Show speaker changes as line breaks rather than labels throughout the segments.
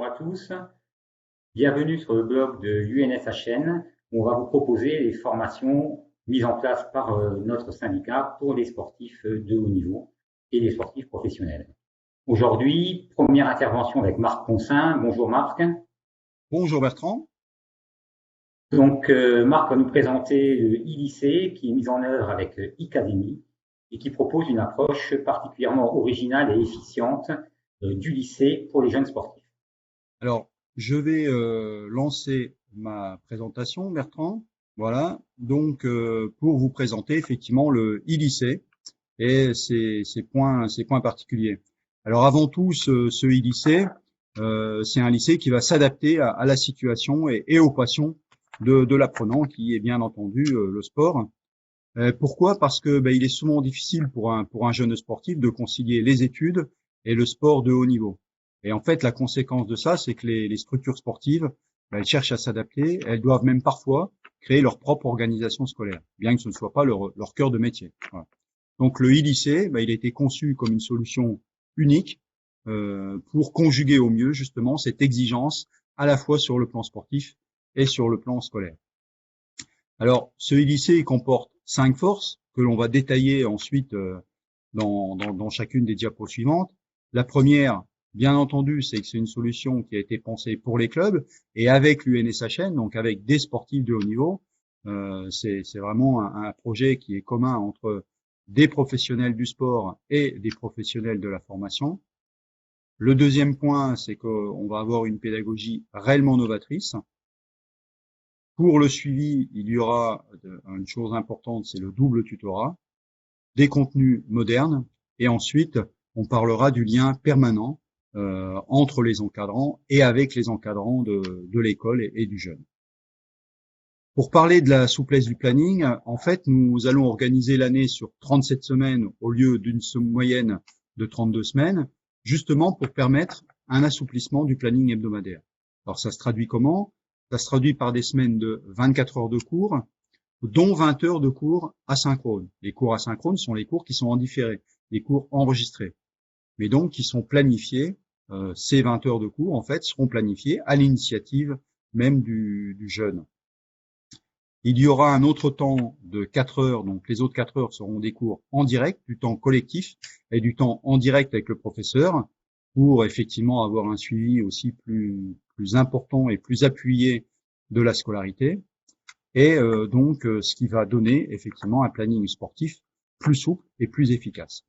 bonjour à tous. Bienvenue sur le blog de l'UNSHN où on va vous proposer les formations mises en place par notre syndicat pour les sportifs de haut niveau et les sportifs professionnels. Aujourd'hui, première intervention avec Marc Poncin. Bonjour Marc.
Bonjour Bertrand.
Donc Marc va nous présenter le e-lycée qui est mis en œuvre avec e-Academy et qui propose une approche particulièrement originale et efficiente du lycée pour les jeunes sportifs.
Alors, je vais lancer ma présentation, Bertrand. Voilà, donc pour vous présenter effectivement le e-lycée et ses points particuliers. Alors avant tout, ce e-lycée, c'est un lycée qui va s'adapter à la situation et aux passions de l'apprenant, qui est bien entendu le sport. Pourquoi? Parce que il est souvent difficile pour un jeune sportif de concilier les études et le sport de haut niveau. Et en fait, la conséquence de ça, c'est que les structures sportives, elles cherchent à s'adapter. Elles doivent même parfois créer leur propre organisation scolaire, bien que ce ne soit pas leur cœur de métier. Voilà. Donc le e-lycée, il a été conçu comme une solution unique pour conjuguer au mieux justement cette exigence à la fois sur le plan sportif et sur le plan scolaire. Alors, ce e-lycée comporte 5 forces que l'on va détailler ensuite dans chacune des diapos suivantes. La première, bien entendu, c'est que c'est une solution qui a été pensée pour les clubs et avec l'UNSHN, donc avec des sportifs de haut niveau. C'est vraiment un projet qui est commun entre des professionnels du sport et des professionnels de la formation. Le deuxième point, c'est qu'on va avoir une pédagogie réellement novatrice. Pour le suivi, il y aura une chose importante, c'est le double tutorat, des contenus modernes, et ensuite, on parlera du lien permanent entre les encadrants et avec les encadrants de l'école et du jeune. Pour parler de la souplesse du planning, en fait, nous allons organiser l'année sur 37 semaines au lieu d'une moyenne de 32 semaines, justement pour permettre un assouplissement du planning hebdomadaire. Alors, ça se traduit comment? Ça se traduit par des semaines de 24 heures de cours, dont 20 heures de cours asynchrones. Les cours asynchrones sont les cours qui sont en différé, les cours enregistrés, mais donc qui sont planifiés. Ces 20 heures de cours, en fait, seront planifiées à l'initiative même du jeune. Il y aura un autre temps de 4 heures, donc les autres 4 heures seront des cours en direct, du temps collectif et du temps en direct avec le professeur, pour effectivement avoir un suivi aussi plus important et plus appuyé de la scolarité, et donc ce qui va donner effectivement un planning sportif plus souple et plus efficace.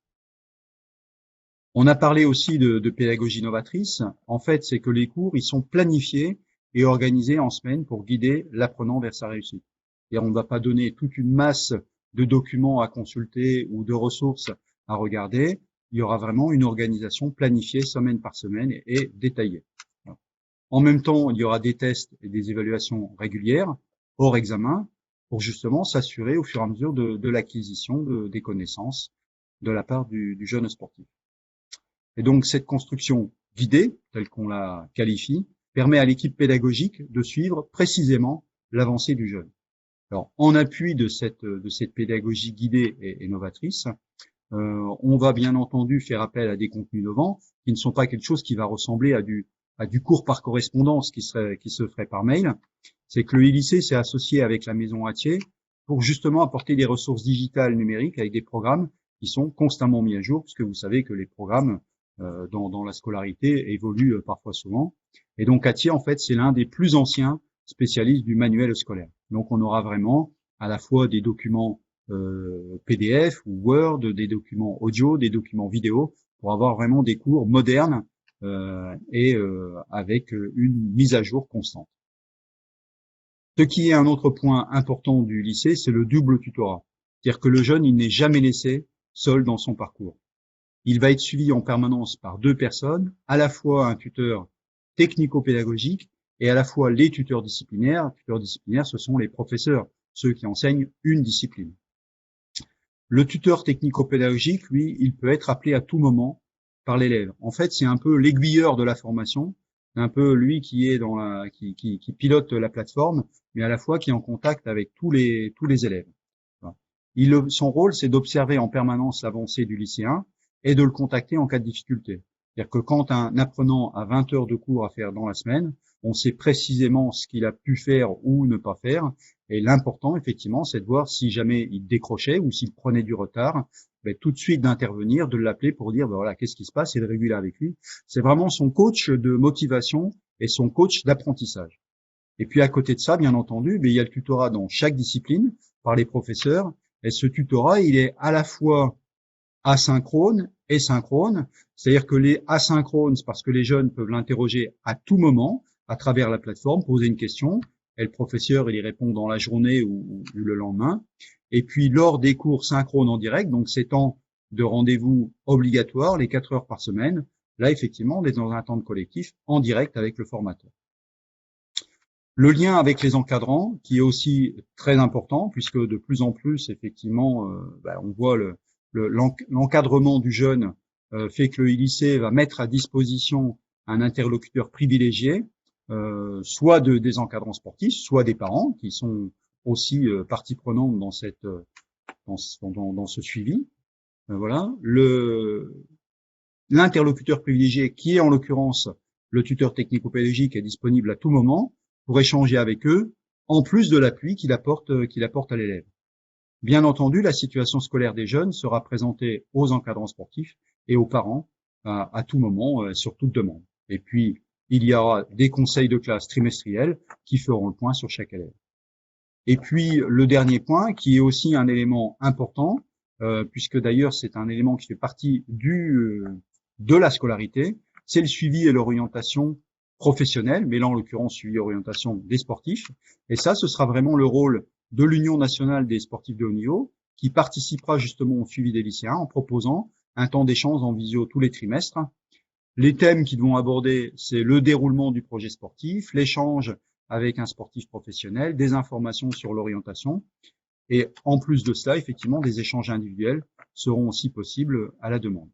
On a parlé aussi de pédagogie novatrice. En fait, c'est que les cours, ils sont planifiés et organisés en semaine pour guider l'apprenant vers sa réussite. Et on ne va pas donner toute une masse de documents à consulter ou de ressources à regarder. Il y aura vraiment une organisation planifiée semaine par semaine et détaillée. En même temps, il y aura des tests et des évaluations régulières, hors examen, pour justement s'assurer au fur et à mesure de l'acquisition des connaissances de la part du jeune sportif. Et donc, cette construction guidée, telle qu'on la qualifie, permet à l'équipe pédagogique de suivre précisément l'avancée du jeune. Alors, en appui de cette pédagogie guidée et novatrice, on va bien entendu faire appel à des contenus innovants qui ne sont pas quelque chose qui va ressembler à du cours par correspondance qui se ferait par mail. C'est que le e-lycée s'est associé avec la Maison Hatier pour justement apporter des ressources digitales numériques avec des programmes qui sont constamment mis à jour, puisque vous savez que les programmes dans la scolarité évoluent parfois souvent. Et donc Hatier, en fait, c'est l'un des plus anciens spécialistes du manuel scolaire. Donc on aura vraiment à la fois des documents PDF ou Word, des documents audio, des documents vidéo, pour avoir vraiment des cours modernes et avec une mise à jour constante. Ce qui est un autre point important du lycée, c'est le double tutorat. C'est-à-dire que le jeune, il n'est jamais laissé seul dans son parcours. Il va être suivi en permanence par 2 personnes, à la fois un tuteur technico-pédagogique et à la fois les tuteurs disciplinaires. Les tuteurs disciplinaires, ce sont les professeurs, ceux qui enseignent une discipline. Le tuteur technico-pédagogique, lui, il peut être appelé à tout moment par l'élève. En fait, c'est un peu l'aiguilleur de la formation, c'est un peu lui qui est qui pilote la plateforme, mais à la fois qui est en contact avec tous les élèves. Son rôle, c'est d'observer en permanence l'avancée du lycéen et de le contacter en cas de difficulté. C'est-à-dire que quand un apprenant a 20 heures de cours à faire dans la semaine, on sait précisément ce qu'il a pu faire ou ne pas faire. Et l'important, effectivement, c'est de voir si jamais il décrochait ou s'il prenait du retard, tout de suite d'intervenir, de l'appeler pour dire, voilà, qu'est-ce qui se passe et de réguler avec lui. C'est vraiment son coach de motivation et son coach d'apprentissage. Et puis à côté de ça, bien entendu, il y a le tutorat dans chaque discipline par les professeurs. Et ce tutorat, il est à la fois asynchrone et synchrone. C'est-à-dire que les asynchrones, c'est parce que les jeunes peuvent l'interroger à tout moment à travers la plateforme, poser une question, et le professeur, il y répond dans la journée ou le lendemain. Et puis lors des cours synchrones en direct, donc ces temps de rendez-vous obligatoires, les 4 heures par semaine, là effectivement, on est dans un temps de collectif en direct avec le formateur. Le lien avec les encadrants, qui est aussi très important, puisque de plus en plus, effectivement, on voit l'encadrement du jeune fait que le lycée va mettre à disposition un interlocuteur privilégié, soit des encadrants sportifs, soit des parents qui sont aussi partie prenante dans ce suivi. Voilà. L'interlocuteur privilégié, qui est en l'occurrence le tuteur technico-pédagogique, est disponible à tout moment pour échanger avec eux, en plus de l'appui qu'il apporte à l'élève. Bien entendu, la situation scolaire des jeunes sera présentée aux encadrants sportifs et aux parents à tout moment, sur toute demande. Et puis, il y aura des conseils de classe trimestriels qui feront le point sur chaque élève. Et puis, le dernier point, qui est aussi un élément important, puisque d'ailleurs c'est un élément qui fait partie de la scolarité, c'est le suivi et l'orientation professionnelle, mais là en l'occurrence suivi et orientation des sportifs. Et ça, ce sera vraiment le rôle de l'Union nationale des sportifs de haut niveau, qui participera justement au suivi des lycéens en proposant un temps d'échange en visio tous les trimestres. Les thèmes qu'ils vont aborder, c'est le déroulement du projet sportif, l'échange avec un sportif professionnel, des informations sur l'orientation. Et en plus de cela, effectivement, des échanges individuels seront aussi possibles à la demande.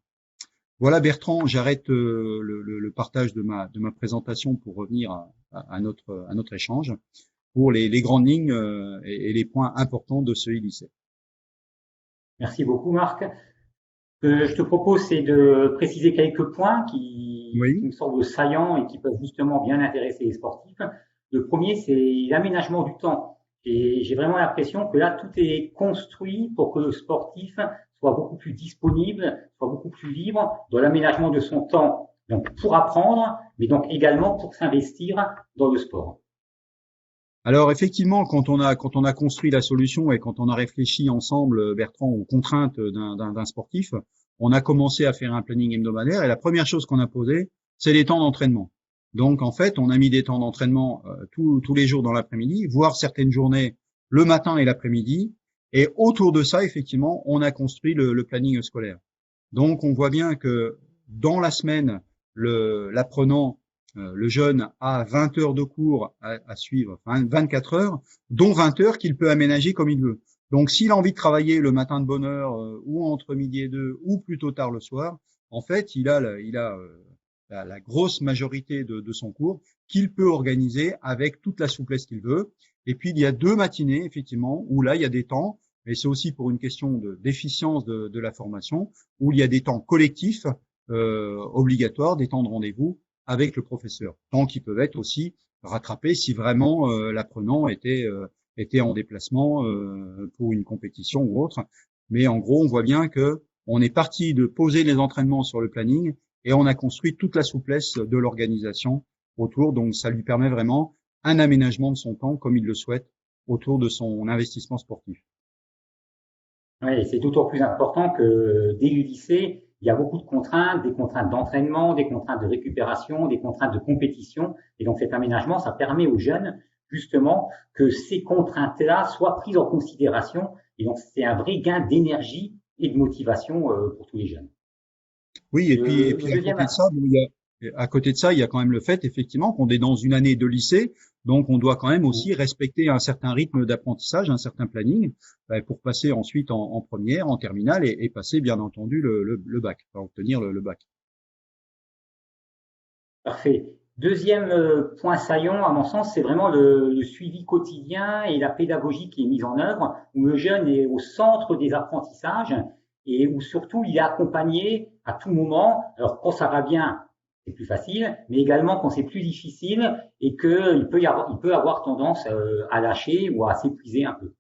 Voilà Bertrand, j'arrête le partage de ma présentation pour revenir à notre échange pour les grandes lignes et les points importants de ce e-lycée.
Merci beaucoup Marc. Je te propose, c'est de préciser quelques points qui me semblent saillants et qui peuvent justement bien intéresser les sportifs. Le premier, c'est l'aménagement du temps. Et j'ai vraiment l'impression que là, tout est construit pour que le sportif soit beaucoup plus disponible, soit beaucoup plus libre dans l'aménagement de son temps. Donc, pour apprendre, mais donc également pour s'investir dans le sport.
Alors effectivement, quand on a construit la solution et quand on a réfléchi ensemble, Bertrand, aux contraintes d'un sportif, on a commencé à faire un planning hebdomadaire et la première chose qu'on a posée, c'est les temps d'entraînement. Donc en fait, on a mis des temps d'entraînement tous les jours dans l'après-midi, voire certaines journées le matin et l'après-midi. Et autour de ça, effectivement, on a construit le planning scolaire. Donc on voit bien que dans la semaine, l'apprenant, le jeune a 20 heures de cours à suivre, enfin 24 heures, dont 20 heures qu'il peut aménager comme il veut. Donc s'il a envie de travailler le matin de bonne heure ou entre midi et 2 ou plutôt tard le soir, en fait, il a la grosse majorité de son cours qu'il peut organiser avec toute la souplesse qu'il veut. Et puis il y a 2 matinées, effectivement, où là il y a des temps, mais c'est aussi pour une question d'efficience de la formation, où il y a des temps collectifs obligatoires, des temps de rendez-vous avec le professeur, temps qui peuvent être aussi rattrapés si vraiment l'apprenant était en déplacement pour une compétition ou autre. Mais en gros, on voit bien que on est parti de poser les entraînements sur le planning et on a construit toute la souplesse de l'organisation autour. Donc, ça lui permet vraiment un aménagement de son temps comme il le souhaite autour de son investissement sportif.
Oui, c'est d'autant plus important que dès le lycée, il y a beaucoup de contraintes, des contraintes d'entraînement, des contraintes de récupération, des contraintes de compétition. Et donc cet aménagement, ça permet aux jeunes justement que ces contraintes-là soient prises en considération. Et donc c'est un vrai gain d'énergie et de motivation pour tous les jeunes.
Oui, et puis à côté de ça, il y a quand même le fait effectivement qu'on est dans une année de lycée, donc on doit quand même aussi respecter un certain rythme d'apprentissage, un certain planning, pour passer ensuite en première, en terminale et passer bien entendu le bac, pour obtenir le bac.
Parfait. Deuxième point saillant, à mon sens, c'est vraiment le suivi quotidien et la pédagogie qui est mise en œuvre, où le jeune est au centre des apprentissages et où surtout il est accompagné à tout moment. Alors quand ça va bien, c'est plus facile, mais également quand c'est plus difficile et qu'il peut avoir tendance à lâcher ou à s'épuiser un peu.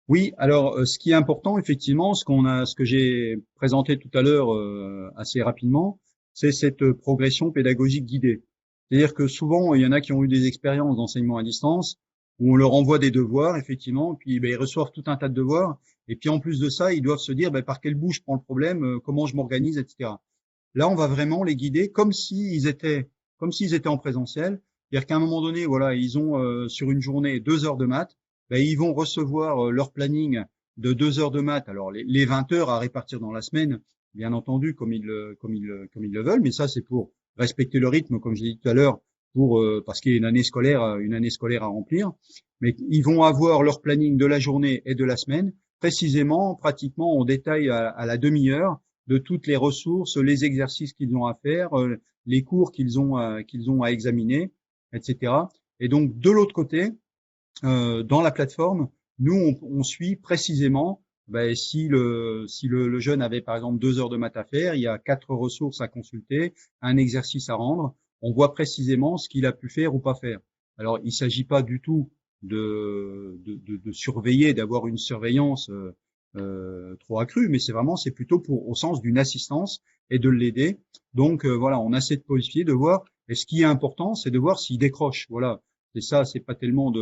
Oui, alors ce qui est important effectivement, ce que j'ai présenté tout à l'heure assez rapidement, c'est cette progression pédagogique guidée. C'est-à-dire que souvent il y en a qui ont eu des expériences d'enseignement à distance où on leur envoie des devoirs effectivement, puis ben, ils reçoivent tout un tas de devoirs, et puis en plus de ça ils doivent se dire ben, par quel bout je prends le problème, comment je m'organise, etc. Là on va vraiment les guider comme s'ils étaient en présentiel, c'est-à-dire qu'à un moment donné voilà ils ont sur une journée 2 heures de maths. Ben, ils vont recevoir leur planning de 2 heures de maths. Alors les 20 heures à répartir dans la semaine, bien entendu, comme ils le veulent, mais ça c'est pour respecter le rythme, comme je l'ai dit tout à l'heure, parce qu'il y a une année scolaire à remplir. Mais ils vont avoir leur planning de la journée et de la semaine, précisément, pratiquement en détail à la demi-heure, de toutes les ressources, les exercices qu'ils ont à faire, les cours qu'ils ont à examiner, etc. Et donc de l'autre côté, dans la plateforme, nous, on suit précisément si le jeune avait par exemple 2 heures de maths à faire, il y a 4 ressources à consulter, un exercice à rendre, on voit précisément ce qu'il a pu faire ou pas faire. Alors, il ne s'agit pas du tout de surveiller, d'avoir une surveillance trop accrue, mais c'est plutôt au sens d'une assistance et de l'aider. Donc voilà, on a cette possibilité de voir. Et ce qui est important, c'est de voir s'il décroche. Voilà, c'est ça, c'est pas tellement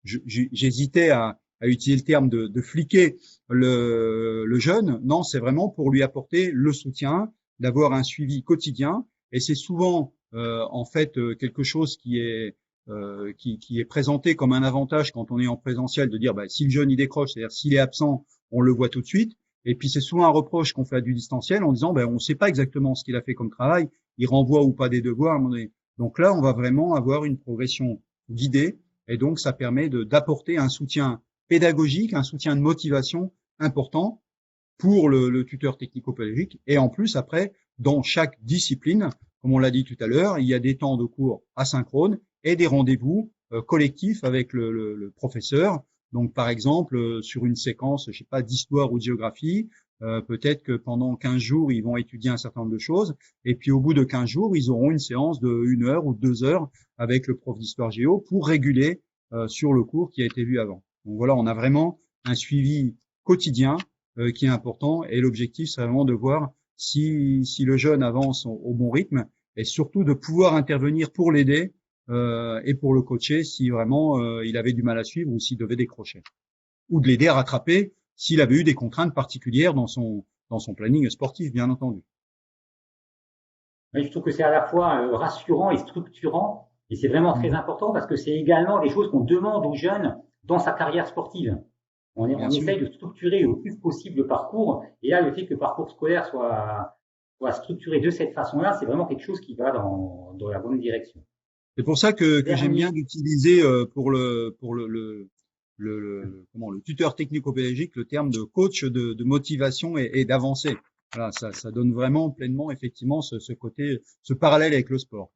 j'hésitais à utiliser le terme de fliquer le jeune. Non, c'est vraiment pour lui apporter le soutien, d'avoir un suivi quotidien. Et c'est souvent en fait quelque chose qui est présenté comme un avantage quand on est en présentiel, de dire si le jeune il décroche, c'est-à-dire s'il est absent, on le voit tout de suite. Et puis c'est souvent un reproche qu'on fait à du distanciel en disant on ne sait pas exactement ce qu'il a fait comme travail, il renvoie ou pas des devoirs à un moment donné. Donc là, on va vraiment avoir une progression guidée. Et donc, ça permet d'apporter un soutien pédagogique, un soutien de motivation important pour le tuteur technico-pédagogique. Et en plus, après, dans chaque discipline, comme on l'a dit tout à l'heure, il y a des temps de cours asynchrones et des rendez-vous collectifs avec le professeur. Donc, par exemple, sur une séquence, je sais pas, d'histoire ou de géographie, peut-être que pendant 15 jours, ils vont étudier un certain nombre de choses. Et puis, au bout de 15 jours, ils auront une séance de 1 heure ou 2 heures avec le prof d'histoire géo pour réguler sur le cours qui a été vu avant. Donc voilà, on a vraiment un suivi quotidien qui est important. Et l'objectif, c'est vraiment de voir si le jeune avance au bon rythme et surtout de pouvoir intervenir pour l'aider et pour le coacher si vraiment il avait du mal à suivre ou s'il devait décrocher. Ou de l'aider à rattraper s'il avait eu des contraintes particulières dans son planning sportif, bien entendu.
Oui, je trouve que c'est à la fois rassurant et structurant, et c'est vraiment très important parce que c'est également des choses qu'on demande aux jeunes dans sa carrière sportive. On essaye de structurer le plus possible le parcours, et là, le fait que le parcours scolaire soit structuré de cette façon-là, c'est vraiment quelque chose qui va dans la bonne direction.
C'est pour ça que j'aime bien d'utiliser pour le tuteur technico-pédagogique le terme de coach de motivation et d'avancée. Voilà, ça donne vraiment pleinement effectivement ce côté, ce parallèle avec le sport.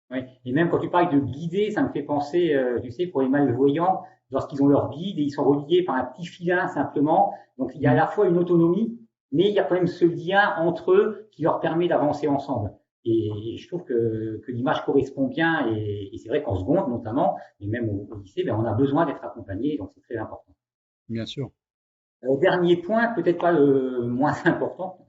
Oui. Et même quand tu parles de guider, ça me fait penser, tu sais, pour les malvoyants, lorsqu'ils ont leur guide et ils sont reliés par un petit filin simplement. Donc il y a à la fois une autonomie, mais il y a quand même ce lien entre eux qui leur permet d'avancer ensemble. Et je trouve que l'image correspond bien, et c'est vrai qu'en seconde notamment, et même au lycée, on a besoin d'être accompagné, donc c'est très important.
Bien sûr.
Dernier point, peut-être pas le moins important,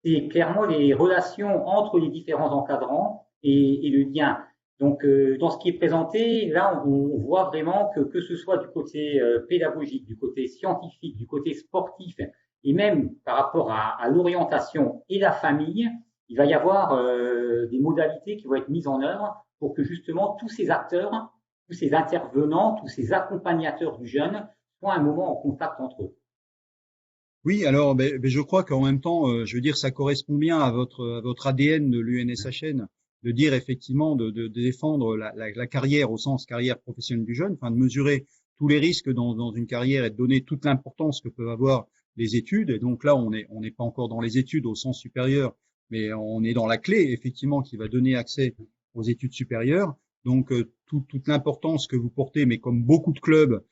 c'est clairement les relations entre les différents encadrants et le lien. Donc, dans ce qui est présenté, là, on voit vraiment que ce soit du côté pédagogique, du côté scientifique, du côté sportif, et même par rapport à l'orientation et la famille, il va y avoir des modalités qui vont être mises en œuvre pour que justement tous ces acteurs, tous ces intervenants, tous ces accompagnateurs du jeune soient un moment en contact entre eux.
Oui, alors je crois qu'en même temps, je veux dire, ça correspond bien à votre ADN de l'UNSHN, de dire effectivement de défendre la carrière au sens carrière professionnelle du jeune, enfin de mesurer tous les risques dans une carrière et de donner toute l'importance que peuvent avoir les études. Et donc là, on n'est pas encore dans les études au sens supérieur, mais on est dans la clé effectivement qui va donner accès aux études supérieures. Donc toute l'importance que vous portez, mais comme beaucoup de clubs,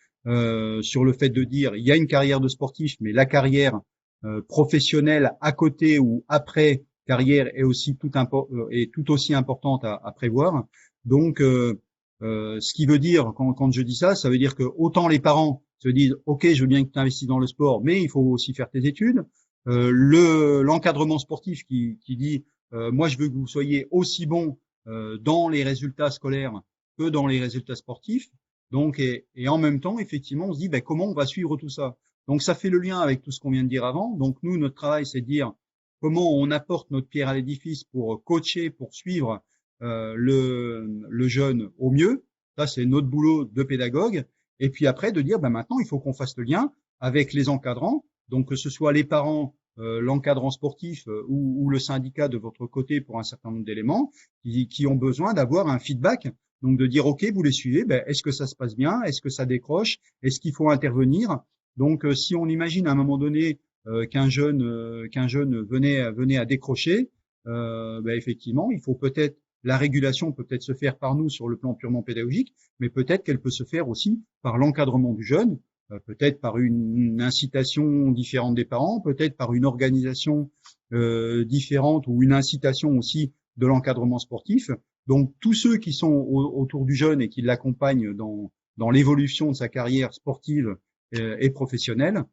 sur le fait de dire il y a une carrière de sportif, mais la carrière professionnelle à côté ou après carrière est aussi tout aussi importante à prévoir. Donc, ce qui veut dire, quand je dis ça, ça veut dire que autant les parents se disent, OK, je veux bien que tu investisses dans le sport, mais il faut aussi faire tes études. L'encadrement sportif qui dit, moi, je veux que vous soyez aussi bon dans les résultats scolaires que dans les résultats sportifs. Donc, et en même temps, effectivement, on se dit, ben, comment on va suivre tout ça? Donc, ça fait le lien avec tout ce qu'on vient de dire avant. Donc, nous, notre travail, c'est de dire comment on apporte notre pierre à l'édifice pour coacher, pour suivre le jeune au mieux. Ça, c'est notre boulot de pédagogue. Et puis après, de dire, ben maintenant, il faut qu'on fasse le lien avec les encadrants. Donc, que ce soit les parents, l'encadrant sportif ou le syndicat de votre côté pour un certain nombre d'éléments qui ont besoin d'avoir un feedback. Donc, de dire, OK, vous les suivez, ben, est-ce que ça se passe bien? Est-ce que ça décroche? Est-ce qu'il faut intervenir? Donc, si on imagine à un moment donné qu'un jeune venait à décrocher, ben, effectivement, il faut peut-être la régulation peut peut-être se faire par nous sur le plan purement pédagogique, mais peut-être qu'elle peut se faire aussi par l'encadrement du jeune, peut-être par une incitation différente des parents, peut-être par une organisation différente ou une incitation aussi de l'encadrement sportif. Donc tous ceux qui sont autour du jeune et qui l'accompagnent dans l'évolution de sa carrière sportive et professionnelle,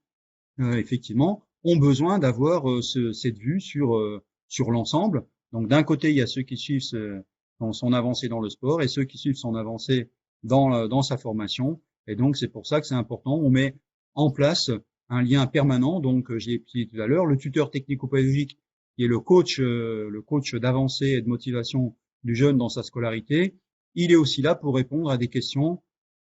effectivement, ont besoin d'avoir cette vue sur l'ensemble. Donc d'un côté, il y a ceux qui suivent son avancée dans le sport et ceux qui suivent son avancée dans sa formation. Et donc c'est pour ça que c'est important. On met en place un lien permanent. Donc je l'ai expliqué tout à l'heure, le tuteur technico-pédagogique qui est le coach d'avancée et de motivation du jeune dans sa scolarité. Il est aussi là pour répondre à des questions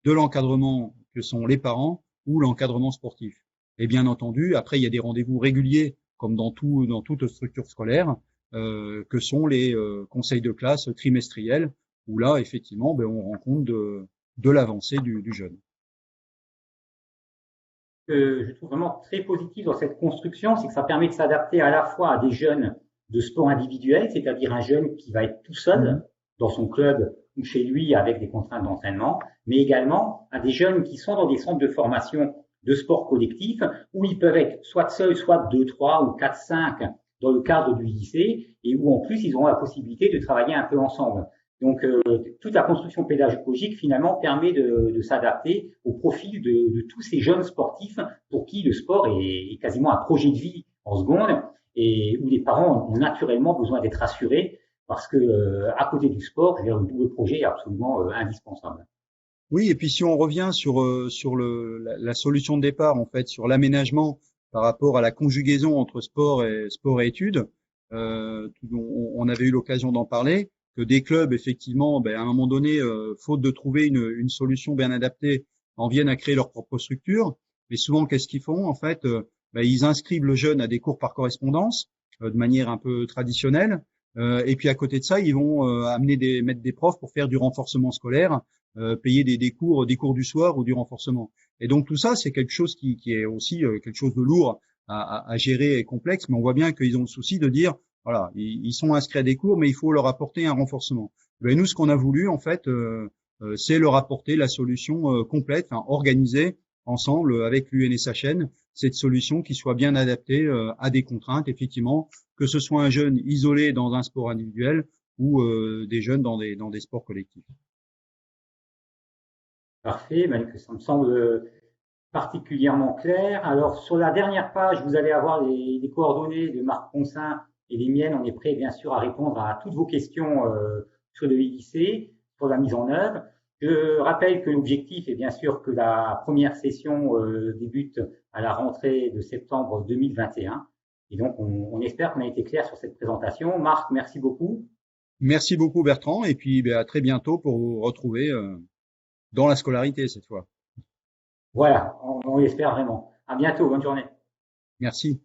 de l'encadrement que sont les parents ou l'encadrement sportif. Et bien entendu, après il y a des rendez-vous réguliers comme dans toute structure scolaire. Que sont les conseils de classe trimestriels, où là, effectivement, ben, on rend compte de l'avancée du jeune.
Je trouve vraiment très positif dans cette construction, c'est que ça permet de s'adapter à la fois à des jeunes de sport individuel, c'est-à-dire un jeune qui va être tout seul dans son club ou chez lui avec des contraintes d'entraînement, mais également à des jeunes qui sont dans des centres de formation de sport collectif où ils peuvent être soit seuls, soit 2, 3 ou 4, 5 dans le cadre du lycée et où en plus ils auront la possibilité de travailler un peu ensemble. Donc toute la construction pédagogique finalement permet de s'adapter au profil de tous ces jeunes sportifs pour qui le sport est quasiment un projet de vie en seconde et où les parents ont naturellement besoin d'être rassurés parce que à côté du sport, le double projet est absolument indispensable.
Oui, et puis si on revient sur la solution de départ, en fait, sur l'aménagement par rapport à la conjugaison entre sport et études, on avait eu l'occasion d'en parler, que des clubs, effectivement, ben, à un moment donné, faute de trouver une solution bien adaptée, en viennent à créer leur propre structure. Mais souvent, qu'est-ce qu'ils font? En fait, ben, ils inscrivent le jeune à des cours par correspondance, de manière un peu traditionnelle. Et puis à côté de ça, ils vont mettre des profs pour faire du renforcement scolaire, payer des cours du soir ou du renforcement. Et donc tout ça, c'est quelque chose qui est aussi quelque chose de lourd à gérer et complexe. Mais on voit bien qu'ils ont le souci de dire, voilà, ils sont inscrits à des cours, mais il faut leur apporter un renforcement. Ben, nous, ce qu'on a voulu, en fait, c'est leur apporter la solution complète, enfin, organisée ensemble avec l'UNSHN, cette solution qui soit bien adaptée à des contraintes, effectivement, que ce soit un jeune isolé dans un sport individuel ou des jeunes dans des sports collectifs.
Parfait, ben, ça me semble particulièrement clair. Alors sur la dernière page, vous allez avoir les coordonnées de Marc Poncin et les miennes. On est prêt bien sûr à répondre à toutes vos questions sur le lycée, sur la mise en œuvre. Je rappelle que l'objectif est bien sûr que la première session débute à la rentrée de septembre 2021. Et donc, on espère qu'on a été clair sur cette présentation. Marc, merci beaucoup.
Merci beaucoup Bertrand, et puis ben, à très bientôt pour vous retrouver dans la scolarité cette fois.
Voilà, on l'espère vraiment. À bientôt, bonne journée.
Merci.